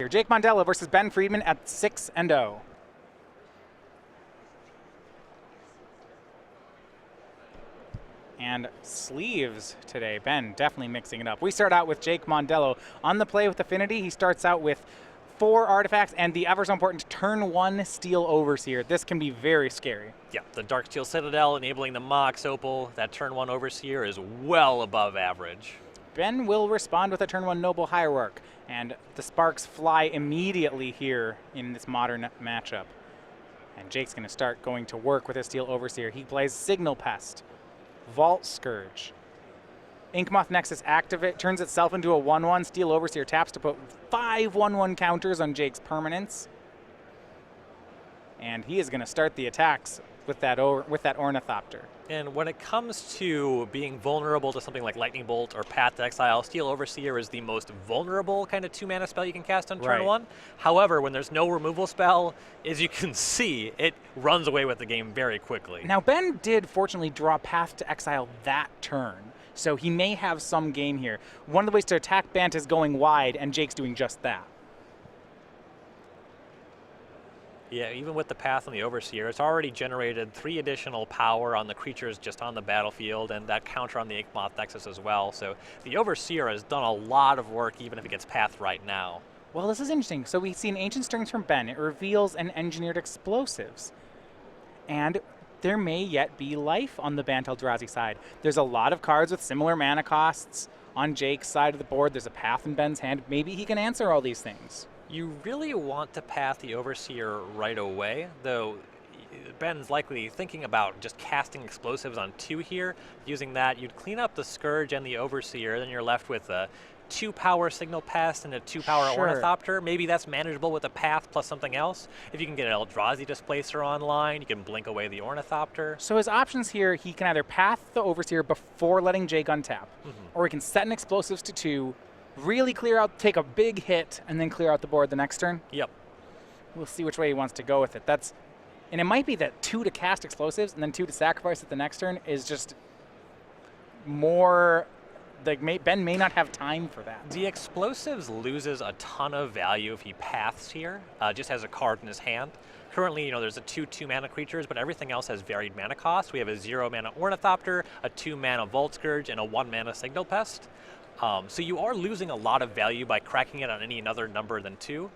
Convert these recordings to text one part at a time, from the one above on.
Jake Mondello versus Ben Friedman at 6-0. And sleeves today. Ben definitely mixing it up. We start out with Jake Mondello. On the play with Affinity, he starts out with 4 artifacts and the ever so important turn 1 Steel Overseer. This can be very scary. Yeah, the Dark Steel Citadel enabling the Mox Opal. That turn 1 Overseer is well above average. Ben will respond with a turn 1 Noble Hierarch, and the sparks fly immediately here in this modern matchup. And Jake's going to start going to work with his Steel Overseer. He plays Signal Pest, Vault Scourge. Inkmoth Nexus turns itself into a 1/1. Steel Overseer taps to put 5 1/1 counters on Jake's permanents. And he is going to start the attacks with that Ornithopter. And when it comes to being vulnerable to something like Lightning Bolt or Path to Exile, Steel Overseer is the most vulnerable kind of 2-mana spell you can cast on turn 1. However, when there's no removal spell, as you can see, it runs away with the game very quickly. Now, Ben did fortunately draw Path to Exile that turn, so he may have some game here. One of the ways to attack Bant is going wide, and Jake's doing just that. Yeah, even with the Path on the Overseer, it's already generated 3 additional power on the creatures just on the battlefield, and that counter on the Inkmoth Nexus as well. So the Overseer has done a lot of work, even if it gets Path right now. Well, this is interesting. So we see an Ancient Strings from Ben. It reveals an Engineered Explosives. And there may yet be life on the Bant Eldrazi side. There's a lot of cards with similar mana costs on Jake's side of the board. There's a Path in Ben's hand. Maybe he can answer all these things. You really want to Path the Overseer right away, though Ben's likely thinking about just casting explosives on 2 here. Using that, you'd clean up the Scourge and the Overseer, then you're left with a 2-power Signal Pest and a 2-power Ornithopter. Maybe that's manageable with a Path plus something else. If you can get an Eldrazi Displacer online, you can blink away the Ornithopter. So his options here, he can either Path the Overseer before letting Jake untap, or he can set an Explosives to 2, really clear out, take a big hit, and then clear out the board the next turn. Yep. We'll see which way he wants to go with it. And it might be that 2 to cast Explosives and then 2 to sacrifice at the next turn is just more, like, Ben may not have time for that. The Explosives loses a ton of value if he paths here, just has a card in his hand. Currently, there's a 2 mana creatures, but everything else has varied mana cost. We have a 0 mana Ornithopter, a 2 mana Vault Scourge, and a 1 mana Signal Pest. So you are losing a lot of value by cracking it on any other number than 2.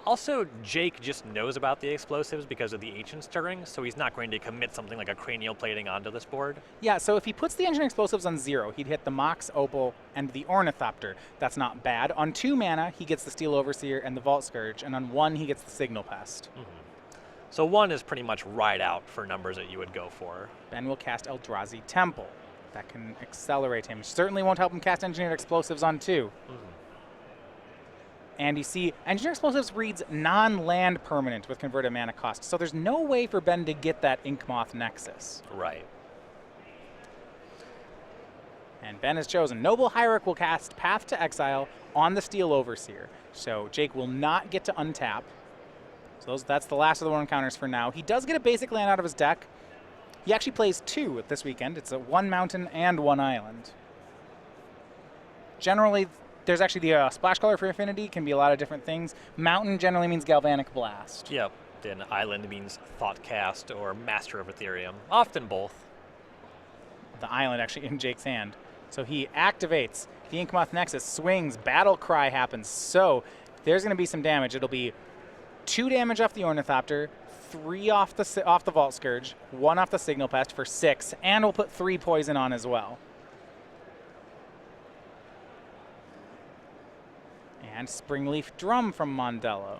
Also, Jake just knows about the Explosives because of the Ancient Stirring, so he's not going to commit something like a Cranial Plating onto this board. Yeah, so if he puts the Engineering Explosives on 0, he'd hit the Mox Opal and the Ornithopter. That's not bad. On 2 mana, he gets the Steel Overseer and the Vault Scourge, and on 1, he gets the Signal Pest. So 1 is pretty much right out for numbers that you would go for. Ben will cast Eldrazi Temple. That can accelerate him. Certainly won't help him cast Engineered Explosives on 2. And you see, Engineered Explosives reads non-land permanent with converted mana cost, so there's no way for Ben to get that Inkmoth Nexus. Right. And Ben has chosen Noble Hierarch will cast Path to Exile on the Steel Overseer. So Jake will not get to untap. So that's the last of the 1 counters for now. He does get a basic land out of his deck. He actually plays 2 this weekend. It's a 1 mountain and 1 island. Generally, there's actually the splash color for Affinity. Can be a lot of different things. Mountain generally means Galvanic Blast. Yep. Then island means Thoughtcast or Master of Ethereum. Often both. The island actually in Jake's hand. So he activates the Inkmoth Nexus, swings, Battle Cry happens. So there's going to be some damage. It'll be 2 damage off the Ornithopter, 3 off the Vault Scourge, 1 off the Signal Pest for 6, and we'll put 3 poison on as well. And Springleaf Drum from Mondello.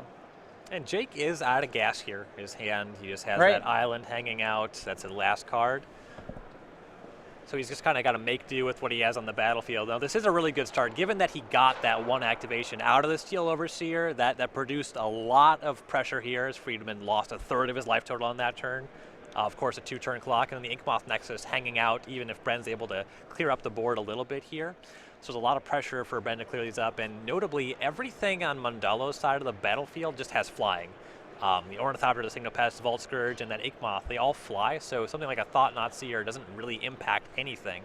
And Jake is out of gas here. His hand, he just has that island hanging out. That's his last card. So he's just kind of got to make do with what he has on the battlefield. Now, this is a really good start, given that he got that 1 activation out of the Steel Overseer. That produced a lot of pressure here, as Friedman lost a third of his life total on that turn. Of course, a 2-turn clock, and then the Inkmoth Nexus hanging out, even if Ben's able to clear up the board a little bit here. So there's a lot of pressure for Ben to clear these up, and notably, everything on Mondello's side of the battlefield just has flying. The Ornithopter, the Signal Pest, Vault Scourge, and that Inkmoth, they all fly, so something like a Thought-Knot Seer doesn't really impact anything.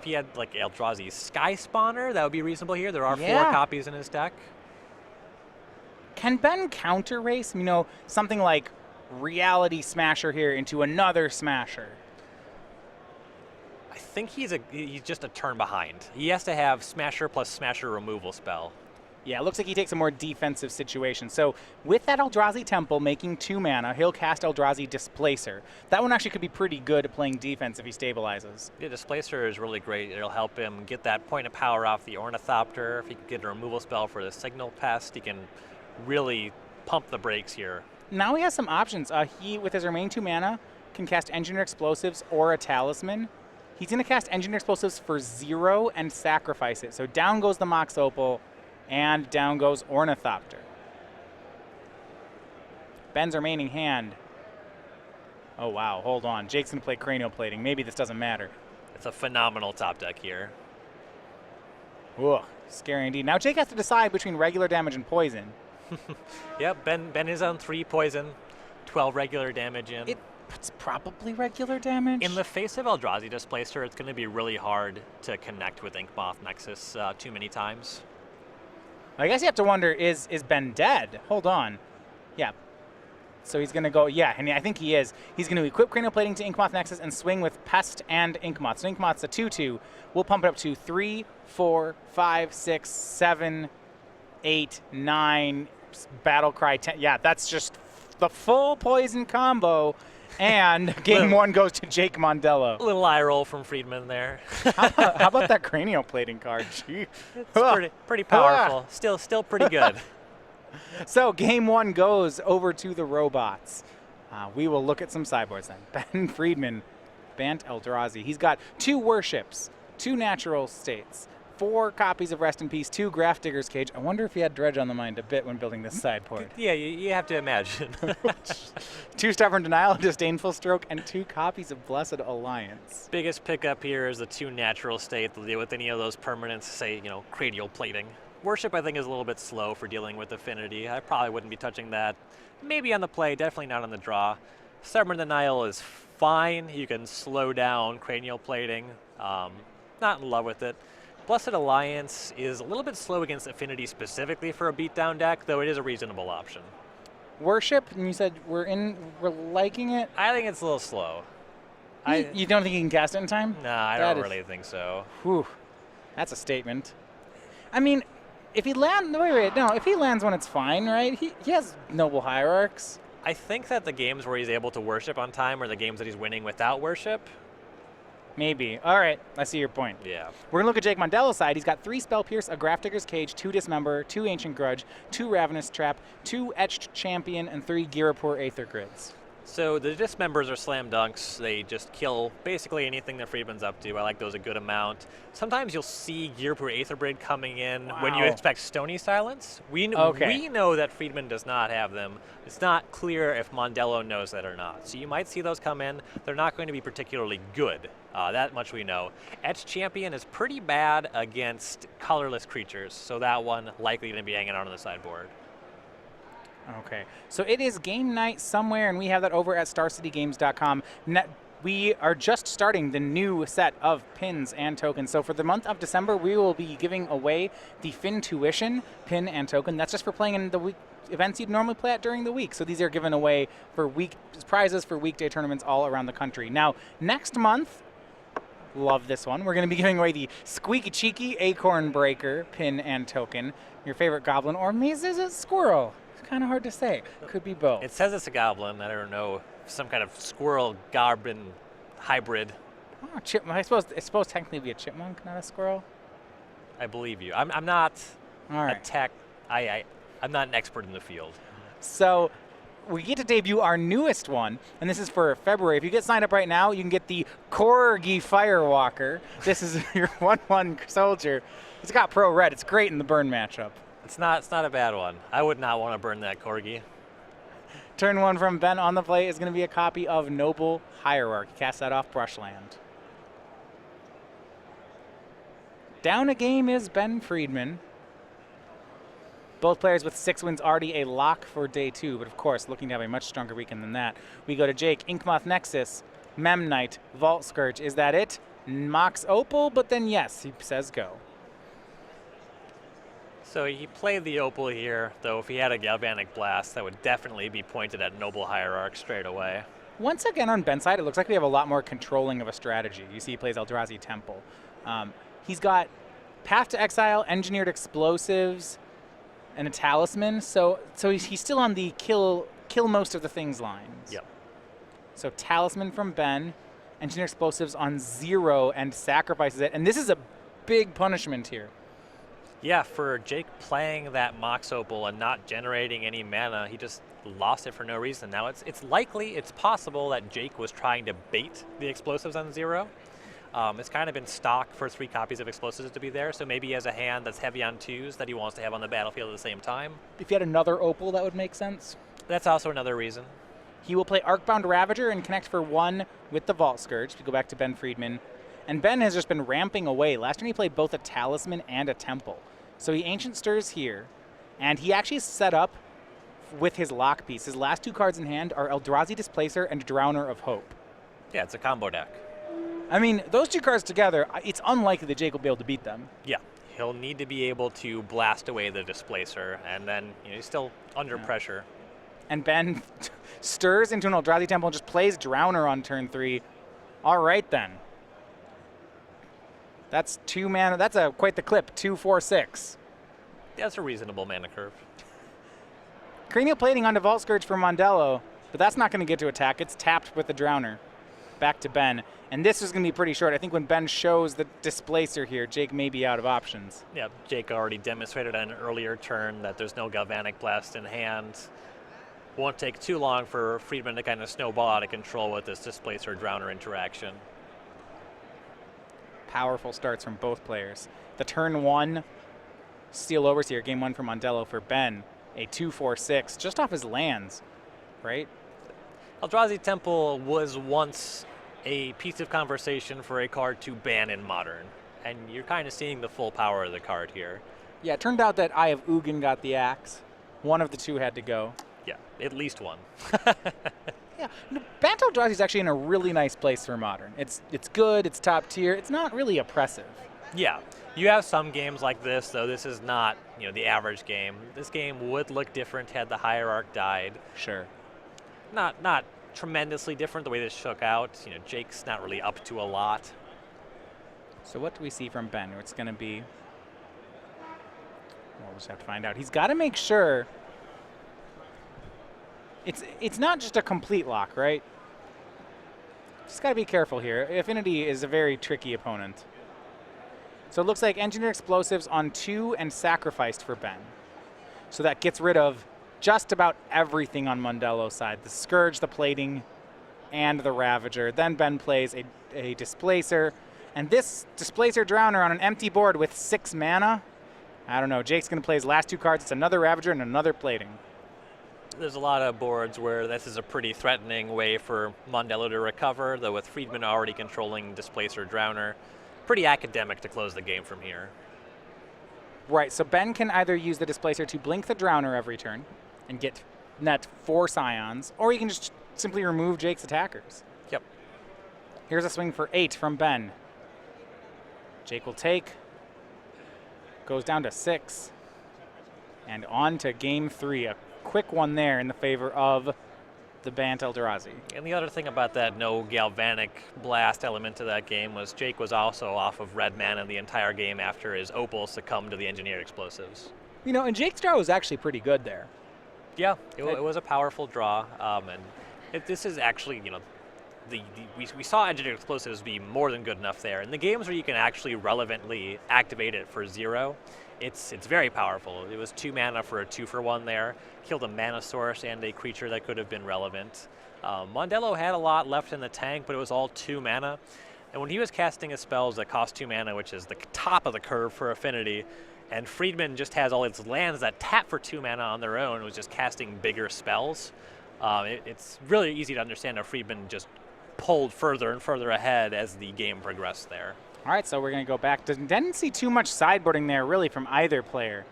if he had like Eldrazi Sky Spawner, that would be reasonable here. There are 4 copies in his deck. Can Ben counter race? You know, something like Reality Smasher here into another Smasher. I think he's just a turn behind. He has to have Smasher plus Smasher removal spell. Yeah, it looks like he takes a more defensive situation. So with that Eldrazi Temple making 2 mana, he'll cast Eldrazi Displacer. That one actually could be pretty good at playing defense if he stabilizes. Yeah, Displacer is really great. It'll help him get that point of power off the Ornithopter. If he can get a removal spell for the Signal Pest, he can really pump the brakes here. Now he has some options. He, with his remaining 2 mana, can cast Engineer Explosives or a Talisman. He's going to cast Engineer Explosives for 0 and sacrifice it. So down goes the Mox Opal, and down goes Ornithopter. Ben's remaining hand. Oh, wow. Hold on. Jake's going to play Cranial Plating. Maybe this doesn't matter. It's a phenomenal top deck here. Ugh, scary indeed. Now Jake has to decide between regular damage and poison. Yep, Ben is on 3 poison, 12 regular damage in. It's probably regular damage. In the face of Eldrazi Displacer, it's going to be really hard to connect with Inkmoth Nexus too many times. I guess you have to wonder, is Ben dead? Hold on. Yeah. So he's going to go, yeah, and I think he is. He's going to equip Cranial Plating to Inkmoth Nexus and swing with Pest and Inkmoth. So Inkmoth's a 2/2. We'll pump it up to 3, 4, 5, 6, 7, 8, 9, Battle Cry 10. Yeah, that's just the full poison combo. And game 1 goes to Jake Mondello. A little eye roll from Friedman there. How about that Cranial Plating card? Gee. It's pretty powerful. Still pretty good. So game 1 goes over to the robots. We will look at some sideboards then. Ben Friedman, Bant Eldrazi. He's got 2 Worships, 2 Natural States, 4 copies of Rest in Peace, 2 Grafdigger's Cage. I wonder if he had Dredge on the mind a bit when building this sideboard. Yeah, you have to imagine. 2 Stubborn Denial, Disdainful Stroke, and 2 copies of Blessed Alliance. Biggest pickup here is the 2 Natural State to deal with any of those permanents, say, Cranial Plating. Worship, I think, is a little bit slow for dealing with Affinity. I probably wouldn't be touching that. Maybe on the play, definitely not on the draw. Stubborn Denial is fine. You can slow down Cranial Plating. Not in love with it. Blessed Alliance is a little bit slow against Affinity specifically for a beatdown deck, though it is a reasonable option. Worship, and you said we're liking it? I think it's a little slow. You don't think you can cast it in time? No, I don't really think so. Whew, that's a statement. I mean, if he lands, if he lands when it's fine, right? He has Noble Hierarchs. I think that the games where he's able to worship on time are the games that he's winning without worship. Maybe. All right, I see your point. Yeah. We're going to look at Jake Mondello's side. He's got 3 Spell Pierce, a Grafdigger's Cage, 2 Dismember, 2 Ancient Grudge, 2 Ravenous Trap, 2 Etched Champion, and 3 Girapur Aether Grids. So the Dismembers are slam dunks. They just kill basically anything that Friedman's up to. I like those a good amount. Sometimes you'll see Girapur Aether Grid coming in when you expect Stony Silence. We know that Friedman does not have them. It's not clear if Mondello knows that or not. So you might see those come in. They're not going to be particularly good. That much we know. Etched Champion is pretty bad against colorless creatures, so that one likely going to be hanging out on the sideboard. Okay, so it is game night somewhere, and we have that over at StarCityGames.com. We are just starting the new set of pins and tokens. So for the month of December, we will be giving away the Fintuition pin and token. That's just for playing in the week events you'd normally play at during the week. So these are given away for prizes for weekday tournaments all around the country. Now, next month, love this one, we're going to be giving away the Squeaky Cheeky Acorn Breaker pin and token. Your favorite goblin, or maybe is it squirrel? Kind of hard to say. Could be both. It says it's a goblin. I don't know, some kind of squirrel goblin hybrid. Oh, chipmunk. I suppose it's supposed to technically be a chipmunk, not a squirrel. I believe you. I'm not All right. a tech. I'm not an expert in the field. So we get to debut our newest one, and this is for February. If you get signed up right now, you can get the Corgi Firewalker. This is your 1/1 soldier. It's got pro red. It's great in the burn matchup. It's not a bad one. I would not want to burn that Corgi. Turn 1 from Ben on the play is going to be a copy of Noble Hierarch. Cast that off Brushland. Down a game is Ben Friedman. Both players with 6 wins already a lock for day 2, but of course looking to have a much stronger weekend than that. We go to Jake, Inkmoth Nexus, Memnite, Vault Scourge. Is that it? Mocks Opal, but then yes, he says go. So he played the Opal here, though if he had a Galvanic Blast, that would definitely be pointed at Noble Hierarch straight away. Once again on Ben's side, it looks like we have a lot more controlling of a strategy. You see he plays Eldrazi Temple. He's got Path to Exile, Engineered Explosives, and a Talisman, so he's still on the kill most of the things lines. Yep. So Talisman from Ben, Engineered Explosives on 0 and sacrifices it, and this is a big punishment here. Yeah, for Jake playing that Mox Opal and not generating any mana, he just lost it for no reason. Now it's possible that Jake was trying to bait the explosives on 0. It's kind of been stock for 3 copies of explosives to be there, so maybe he has a hand that's heavy on 2s that he wants to have on the battlefield at the same time. If you had another Opal, that would make sense. That's also another reason. He will play Arcbound Ravager and connect for 1 with the Vault Scourge. We go back to Ben Friedman. And Ben has just been ramping away. Last turn he played both a Talisman and a Temple. So he Ancient Stirs here, and he actually set up with his lock piece. His last 2 cards in hand are Eldrazi Displacer and Drowner of Hope. Yeah, it's a combo deck. I mean, those 2 cards together, it's unlikely that Jake will be able to beat them. Yeah, he'll need to be able to blast away the Displacer, and then he's still under pressure. And Ben stirs into an Eldrazi Temple and just plays Drowner on turn 3. All right, then. That's 2 mana. That's quite the clip. 2, 4, 6. That's a reasonable mana curve. Cranial Plating onto Vault Scourge for Mondello, but that's not going to get to attack. It's tapped with the Drowner. Back to Ben. And this is going to be pretty short. I think when Ben shows the Displacer here, Jake may be out of options. Yeah, Jake already demonstrated on an earlier turn that there's no Galvanic Blast in hand. Won't take too long for Friedman to kind of snowball out of control with this Displacer Drowner interaction. Powerful starts from both players. The turn 1 Steel Overseer, game 1 for Mondello for Ben. A 2/4/6 just off his lands, right? Eldrazi Temple was once a piece of conversation for a card to ban in Modern, and you're kind of seeing the full power of the card here. Yeah, it turned out that Eye of Ugin got the axe. One of the 2 had to go. Yeah, at least one. Yeah, Bant Eldrazi is actually in a really nice place for Modern. It's good, it's top tier, it's not really oppressive. Yeah, you have some games like this, though this is not the average game. This game would look different had the Hierarch died. Sure. Not tremendously different the way this shook out. Jake's not really up to a lot. So what do we see from Ben? It's going to be... We'll just have to find out. He's got to make sure... It's not just a complete lock, right? Just got to be careful here. Affinity is a very tricky opponent. So it looks like Engineered Explosives on 2 and sacrificed for Ben. So that gets rid of just about everything on Mondello's side. The Scourge, the Plating, and the Ravager. Then Ben plays a Displacer. And this Displacer Drowner on an empty board with 6 mana. I don't know. Jake's going to play his last 2 cards. It's another Ravager and another Plating. There's a lot of boards where this is a pretty threatening way for Mondello to recover, though with Friedman already controlling Displacer Drowner. Pretty academic to close the game from here. Right, so Ben can either use the Displacer to blink the Drowner every turn and get net 4 Scions, or he can just simply remove Jake's attackers. Yep. Here's a swing for 8 from Ben. Jake will take. Goes down to 6. And on to game 3. A quick one there in the favor of the Bant Eldrazi. And the other thing about that no Galvanic Blast element to that game was Jake was also off of red mana the entire game after his Opal succumbed to the Engineered Explosives. And Jake's draw was actually pretty good there. Yeah, it was a powerful draw. This is actually, we saw Engineered Explosives be more than good enough there. In the games where you can actually relevantly activate it for 0, it's very powerful. It was 2 mana for a 2-for-1 there. Killed a mana source and a creature that could have been relevant. Mondello had a lot left in the tank, but it was all 2 mana. And when he was casting his spells that cost 2 mana, which is the top of the curve for Affinity, and Friedman just has all its lands that tap for 2 mana on their own, was just casting bigger spells. It's really easy to understand how Friedman just pulled further and further ahead as the game progressed there. All right, so we're going to go back. Didn't see too much sideboarding there, really, from either player.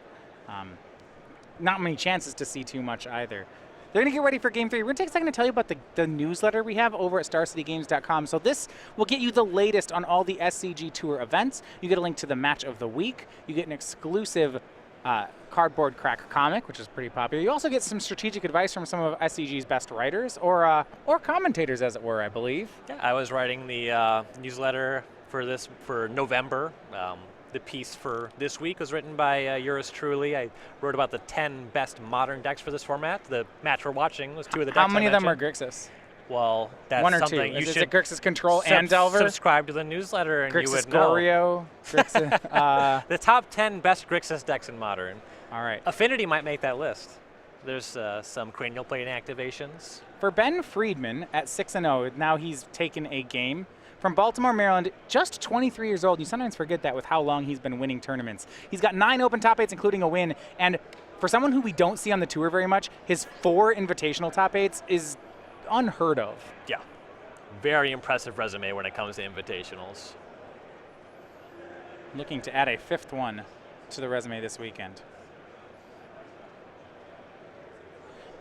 Not many chances to see too much either. They're going to get ready for Game 3. We're going to take a second to tell you about the newsletter we have over at StarCityGames.com. So this will get you the latest on all the SCG Tour events. You get a link to the match of the week. You get an exclusive cardboard crack comic, which is pretty popular. You also get some strategic advice from some of SCG's best writers, or commentators, as it were, I believe. Yeah, I was writing the newsletter for November. The piece for this week was written by yours truly. I wrote about the 10 best modern decks for this format. The match we're watching was 2 of the decks. How many of them are Grixis? Well, that's 1 or 2. something you is should it Grixis Control and Delver? Subscribe to the newsletter and Grixis you would know. Goryo, Grixis. The top 10 best Grixis decks in Modern. All right. Affinity might make that list. There's some cranial plate activations. For Ben Friedman at 6-0, now he's taken a game. From Baltimore, Maryland, just 23 years old. You sometimes forget that with how long he's been winning tournaments. He's got 9 open top 8s, including a win. And for someone who we don't see on the tour very much, his 4 invitational top 8s is unheard of. Yeah. Very impressive resume when it comes to invitationals. Looking to add a 5th one to the resume this weekend.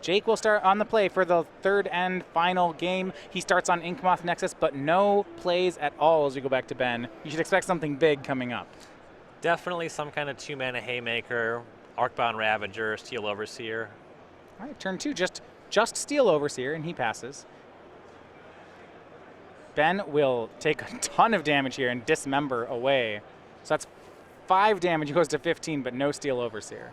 Jake will start on the play for the 3rd and final game. He starts on Inkmoth Nexus, but no plays at all as we go back to Ben. You should expect something big coming up. Definitely some kind of 2-mana Haymaker, Arcbound Ravager, Steel Overseer. All right, turn 2, just Steel Overseer, and he passes. Ben will take a ton of damage here and dismember away. So that's 5 damage. He goes to 15, but no Steel Overseer.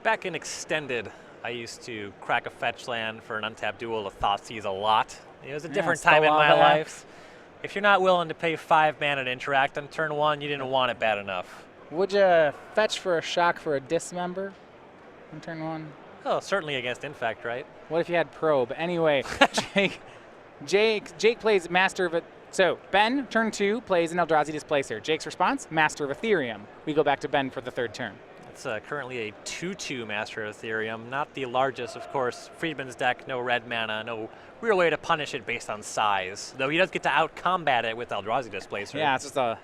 Back in Extended, I used to crack a fetch land for an untapped duel of Thoughtseize a lot. It was a different time in my life. If you're not willing to pay 5 mana to interact on turn 1, you didn't want it bad enough. Would you fetch for a shock for a dismember on turn 1? Oh, certainly against Infect, right? What if you had Probe? Anyway, Jake plays Master of it. So Ben, turn 2, plays an Eldrazi Displacer. Jake's response, Master of Ethereum. We go back to Ben for the 3rd turn. It's currently a 2/2 Master of Ethereum, not the largest, of course. Friedman's deck, no red mana, no real way to punish it based on size. Though he does get to out-combat it with Eldrazi Displacer. Yeah, it's just I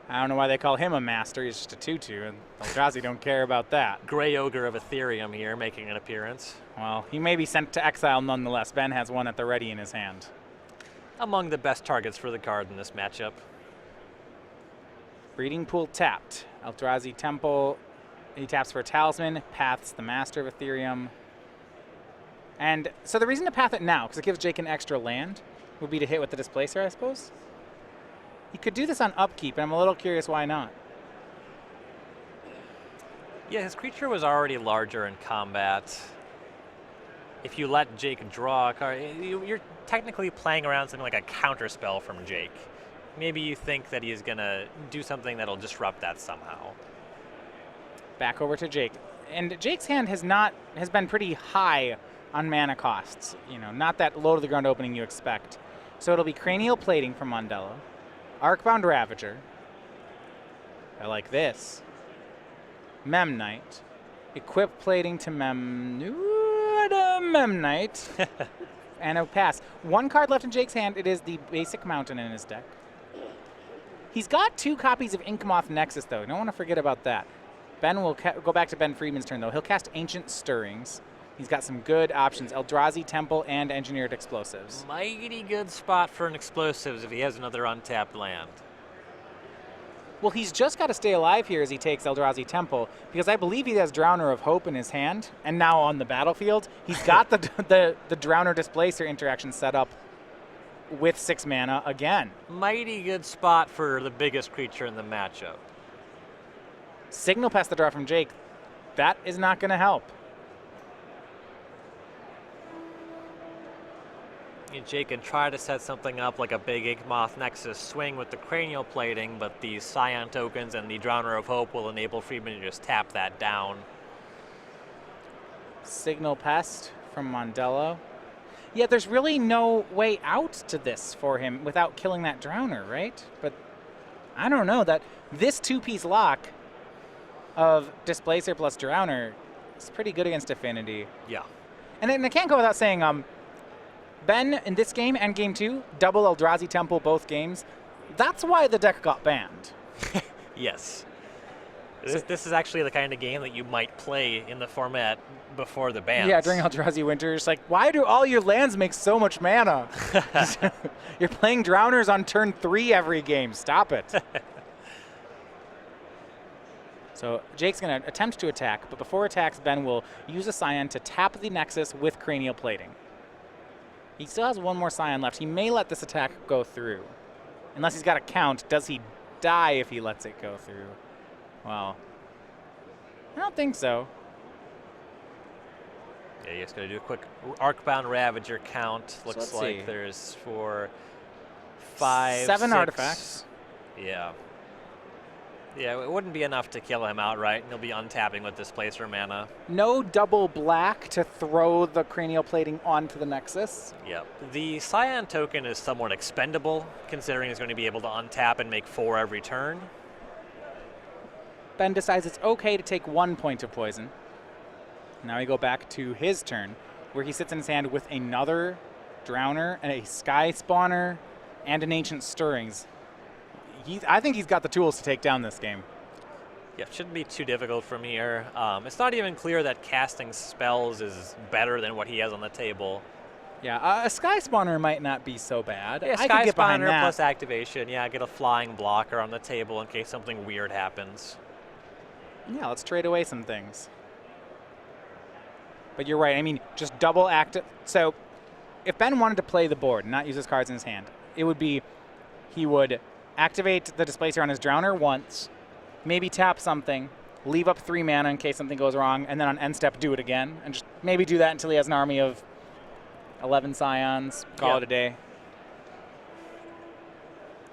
don't know why they call him a master. He's just a 2/2, and Eldrazi don't care about that. Gray Ogre of Ethereum here making an appearance. Well, he may be sent to exile nonetheless. Ben has one at the ready in his hand. Among the best targets for the card in this matchup. Breeding Pool tapped. Eldrazi Temple, he taps for a Talisman, paths the Master of Ethereum. And so the reason to path it now, because it gives Jake an extra land, would be to hit with the Displacer, I suppose. He could do this on upkeep, and I'm a little curious why not. Yeah, his creature was already larger in combat. If you let Jake draw a card, you're technically playing around something like a counterspell from Jake. Maybe you think that he's going to do something that'll disrupt that somehow. Back over to Jake. And Jake's hand has been pretty high on mana costs. You know, not that low to the ground opening you expect. So it'll be Cranial Plating from Mondello, Arcbound Ravager. I like this. Memnite. Equip Plating to Memnite. And a pass. 1 card left in Jake's hand. It is the basic mountain in his deck. He's got 2 copies of Inkmoth Nexus, though. Don't want to forget about that. Ben will go back to Ben Friedman's turn, though. He'll cast Ancient Stirrings. He's got some good options. Eldrazi Temple and Engineered Explosives. Mighty good spot for an Explosives if he has another untapped land. Well, he's just got to stay alive here as he takes Eldrazi Temple, because I believe he has Drowner of Hope in his hand, and now on the battlefield, he's got the Drowner Displacer interaction set up with 6 mana again. Mighty good spot for the biggest creature in the matchup. Signal Pest the draw from Jake. That is not going to help. Jake can try to set something up like a big Inkmoth Nexus swing with the Cranial Plating, but the Scion tokens and the Drowner of Hope will enable Friedman to just tap that down. Signal Pest from Mondello. Yeah, there's really no way out to this for him without killing that Drowner, right? But I don't know. That this 2-piece lock of Displacer plus Drowner is pretty good against Affinity. Yeah. And I can't go without saying, Ben, in this game and game 2, double Eldrazi Temple both games. That's why the deck got banned. Yes. This is actually the kind of game that you might play in the format before the bans. Yeah, during Eldrazi Winter, it's like, why do all your lands make so much mana? You're playing Drowners on turn 3 every game. Stop it. So Jake's going to attempt to attack, but before attacks, Ben will use a Scion to tap the Nexus with Cranial Plating. He still has one more Scion left. He may let this attack go through. Unless he's got a count, does he die if he lets it go through? Well, I don't think so. Yeah, you're just going to do a quick Arcbound Ravager count. Looks like see. there's 4, 5, 7 6. artifacts. Yeah. Yeah, it wouldn't be enough to kill him outright. He'll be untapping with Displacer mana. No double black to throw the Cranial Plating onto the Nexus. Yep. The Scion token is somewhat expendable, considering he's going to be able to untap and make 4 every turn. Ben decides it's okay to take 1 point of poison. Now we go back to his turn, where he sits in his hand with another Drowner and a Sky Spawner and an Ancient Stirrings. I think he's got the tools to take down this game. Yeah, it shouldn't be too difficult from here. It's not even clear that casting spells is better than what he has on the table. Yeah, a Sky Spawner might not be so bad. Yeah, I Sky could get behind Spawner that. plus activation. Yeah, get a flying blocker on the table in case something weird happens. Yeah, let's trade away some things. But you're right. I mean, just double active. So if Ben wanted to play the board and not use his cards in his hand, it would be he would activate the Displacer on his Drowner once, maybe tap something, leave up 3 mana in case something goes wrong, and then on end step do it again, and just maybe do that until he has an army of 11 Scions, call it a day.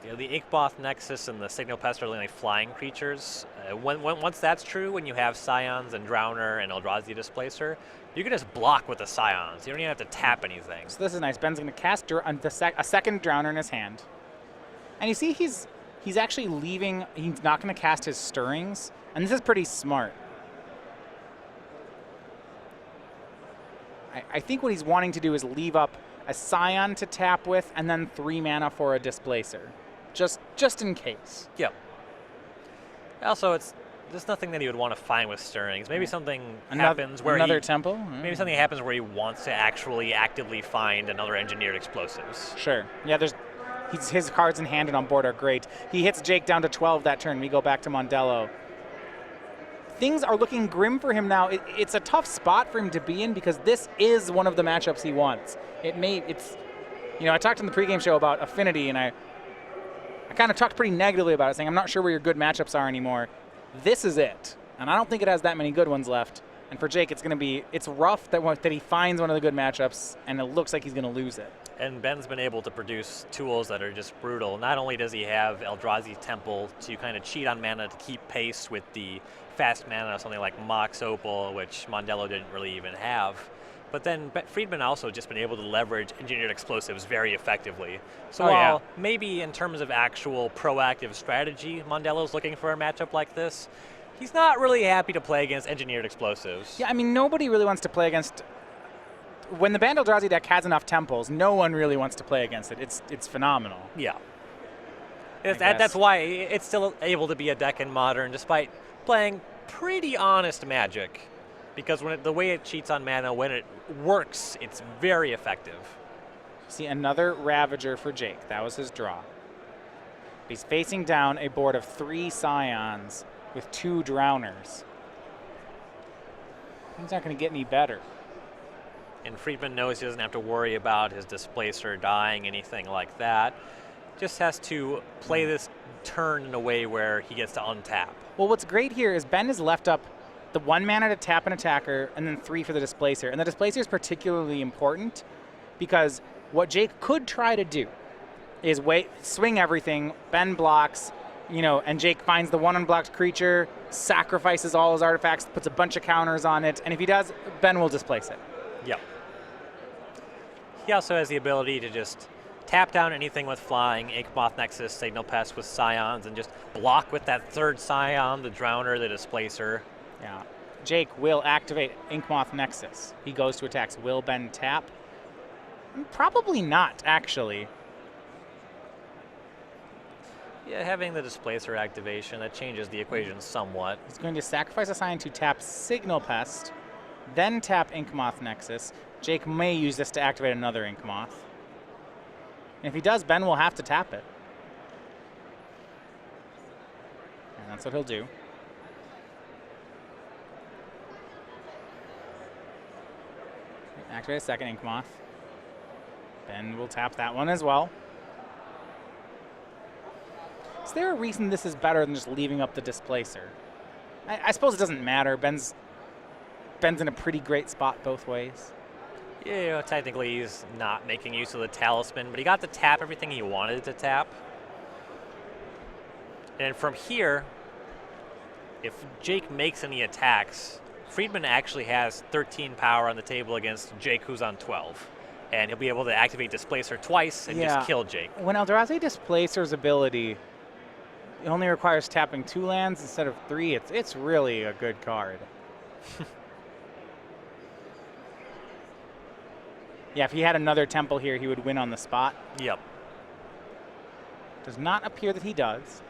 Yeah, the Inkmoth Nexus and the Signal Pest are only flying creatures. Once that's true, when you have Scions and Drowner and Eldrazi Displacer, you can just block with the Scions. You don't even have to tap anything. So this is nice. Ben's going to cast a second Drowner in his hand. And you see he's actually leaving, he's not going to cast his Stirrings, and this is pretty smart. I think what he's wanting to do is leave up a Scion to tap with, and then 3 mana for a Displacer, just in case. Yep. Also, there's nothing that he would want to find with Stirrings. Maybe something happens where another temple. Maybe something happens where he wants to actually actively find another engineered explosives. Sure. Yeah, his cards in hand and on board are great. He hits Jake down to 12 that turn. We go back to Mondello. Things are looking grim for him now. It's a tough spot for him to be in because this is one of the matchups he wants. I talked in the pregame show about Affinity, and I kind of talked pretty negatively about it, saying I'm not sure where your good matchups are anymore. This is it, and I don't think it has that many good ones left. And for Jake, it's rough that he finds one of the good matchups, and it looks like he's going to lose it. And Ben's been able to produce tools that are just brutal. Not only does he have Eldrazi Temple to kind of cheat on mana to keep pace with the fast mana of something like Mox Opal, which Mondello didn't really even have, but then Friedman also just been able to leverage engineered explosives very effectively. So while maybe in terms of actual proactive strategy, Mondello's looking for a matchup like this, he's not really happy to play against engineered explosives. Yeah, I mean, nobody really wants to play against. When the banned Eldrazi deck has enough temples, no one really wants to play against it. It's phenomenal. Yeah. That's why it's still able to be a deck in Modern, despite playing pretty honest Magic. Because the way it cheats on mana, when it works, it's very effective. See, another Ravager for Jake. That was his draw. He's facing down a board of 3 Scions with 2 Drowners. He's not going to get any better. And Friedman knows he doesn't have to worry about his Displacer dying, anything like that. Just has to play this turn in a way where he gets to untap. Well, what's great here is Ben has left up the 1 mana to tap an attacker and then 3 for the Displacer. And the Displacer is particularly important because what Jake could try to do is swing everything, Ben blocks, and Jake finds the 1 unblocked creature, sacrifices all his artifacts, puts a bunch of counters on it, and if he does, Ben will displace it. Yep. He also has the ability to just tap down anything with flying, Inkmoth Nexus, Signal Pest with Scions, and just block with that 3rd Scion, the Drowner, the Displacer. Yeah. Jake will activate Inkmoth Nexus. He goes to attacks. Will Ben tap? Probably not, actually. Yeah, having the displacer activation, that changes the equation somewhat. He's going to sacrifice a Scion to tap Signal Pest, then tap Inkmoth Nexus. Jake may use this to activate another Inkmoth. And if he does, Ben will have to tap it. And that's what he'll do. Activate a second Inkmoth. Ben will tap that one as well. Is there a reason this is better than just leaving up the Displacer? I suppose it doesn't matter. Ben's in a pretty great spot both ways. Yeah, you know, technically he's not making use of the Talisman, but he got to tap everything he wanted to tap. And from here, if Jake makes any attacks, Friedman actually has 13 power on the table against Jake, who's on 12. And he'll be able to activate Displacer twice and just kill Jake. When Eldrazi Displacer's ability only requires tapping 2 lands instead of 3, it's really a good card. Yeah, if he had another temple here, he would win on the spot. Yep. Does not appear that he does.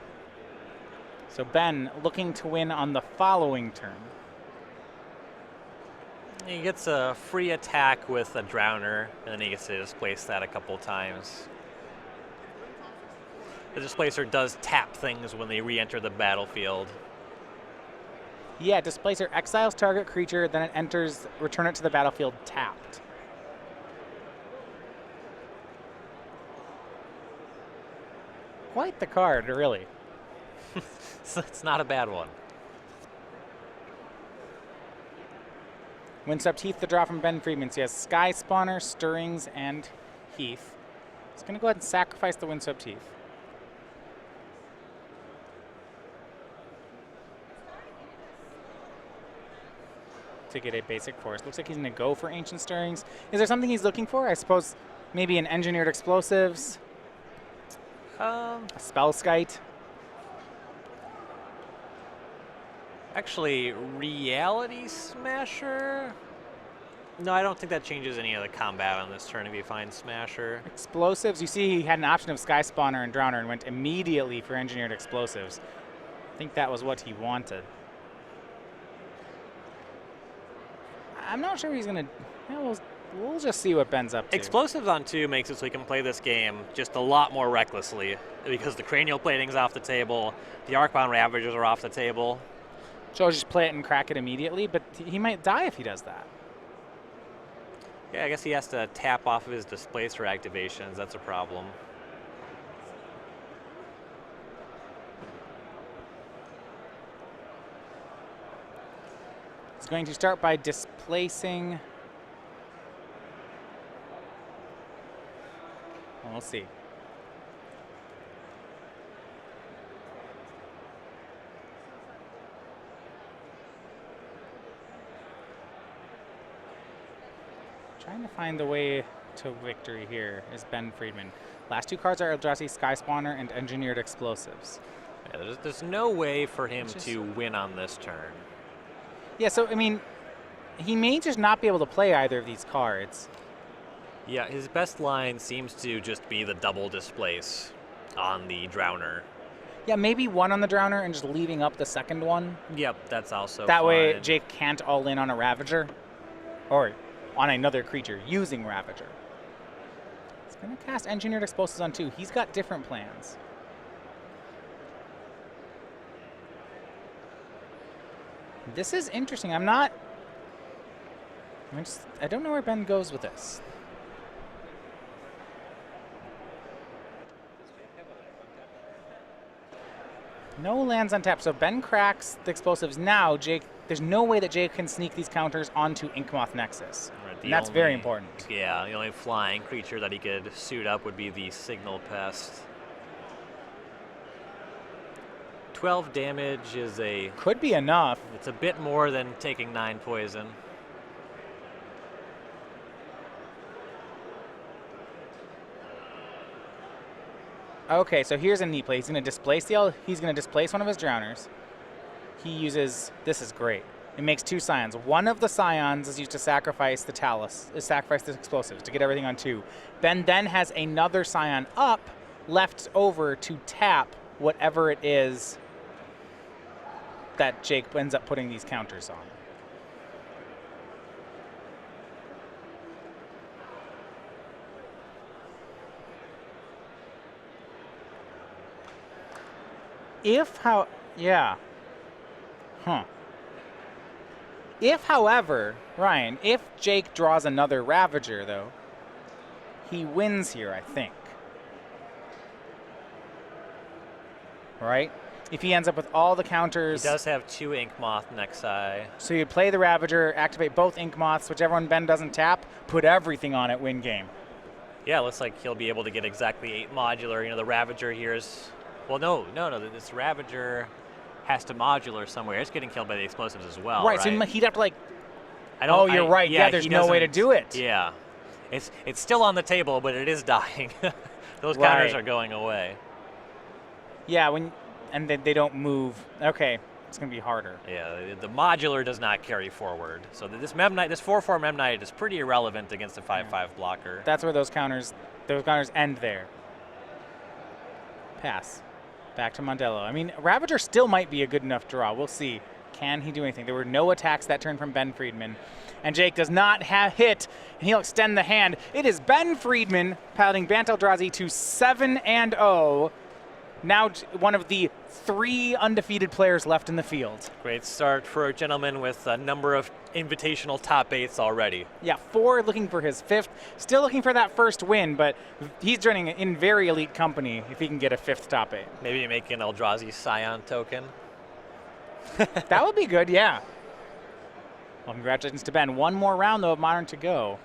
So Ben looking to win on the following turn. He gets a free attack with a Drowner, and then he gets to displace that a couple times. The Displacer does tap things when they re-enter the battlefield. Yeah, Displacer exiles target creature, then it enters, return it to the battlefield tapped. Quite the card, really. It's not a bad one. Windswept Heath, the draw from Ben Friedman. So he has Sky Spawner, Stirrings, and Heath. He's going to go ahead and sacrifice the Windswept Heath. To get a basic forest. Looks like he's going to go for Ancient Stirrings. Is there something he's looking for? I suppose maybe an Engineered Explosives. A Spellskite. Actually, Reality Smasher? No, I don't think that changes any of the combat on this turn if you find Smasher. Explosives. You see he had an option of Sky Spawner and Drowner and went immediately for Engineered Explosives. I think that was what he wanted. I'm not sure he's going to... Yeah, we'll just see what Ben's up to. Explosives on 2 makes it so he can play this game just a lot more recklessly because the Cranial Plating's off the table, the Arcbound Ravagers are off the table. So I'll just play it and crack it immediately, but he might die if he does that. Yeah, I guess he has to tap off of his Displacer activations. That's a problem. He's going to start by displacing... Well, we'll see. Trying to find the way to victory here is Ben Friedman. Last 2 cards are Eldrazi Sky Spawner and Engineered Explosives. Yeah, there's no way for him to win on this turn. Yeah, so, I mean, he may just not be able to play either of these cards. Yeah, his best line seems to just be the double displace on the Drowner. Yeah, maybe one on the Drowner and just leaving up the second one. Yep, that's also That fine. way Jake can't all in on a Ravager. Or on another creature using Ravager. He's going to cast Engineered Explosives on 2. He's got different plans. This is interesting. I don't know where Ben goes with this. No lands on tap, so Ben cracks the explosives. Now, Jake, there's no way that Jake can sneak these counters onto Inkmoth Nexus. Right, And that's very important. Yeah, the only flying creature that he could suit up would be the Signal Pest. 12 damage is a... Could be enough. It's a bit more than taking 9 poison. Okay, so here's a neat play. He's going to displace one of his Drowners. He uses, this is great. It makes 2 Scions. One of the Scions is used to sacrifice the explosives to get everything on 2. Ben then has another Scion up left over to tap whatever it is that Jake ends up putting these counters on. If, however, Ryan, if Jake draws another Ravager, though, he wins here, I think. Right? If he ends up with all the counters. He does have 2 Ink Moth next eye. So you play the Ravager, activate both Ink Moths, whichever one Ben doesn't tap, put everything on it, win game. Yeah, looks like he'll be able to get exactly 8 modular. You know, the Ravager here is, well, no, this Ravager has to modular somewhere. It's getting killed by the explosives as well. Right, so he'd have to like, you're right. Yeah, Yeah, there's no way to do it. Yeah, it's still on the table, but it is dying. Those counters are going away. Yeah, and they don't move. Okay, it's going to be harder. Yeah, the modular does not carry forward. So this 4/4 Mem Knight is pretty irrelevant against the 5/5 blocker. That's where those counters end there. Pass. Back to Mondello. I mean, Ravager still might be a good enough draw. We'll see. Can he do anything? There were no attacks that turn from Ben Friedman. And Jake does not hit, and he'll extend the hand. It is Ben Friedman piloting Bant Eldrazi to 7-0. Now one of the 3 undefeated players left in the field. Great start for a gentleman with a number of invitational top 8s already. Yeah, 4 looking for his 5th. Still looking for that first win, but he's joining in very elite company if he can get a 5th top 8. Maybe make an Eldrazi Scion token. That would be good, yeah. Well, congratulations to Ben. One more round, though, of Modern to go.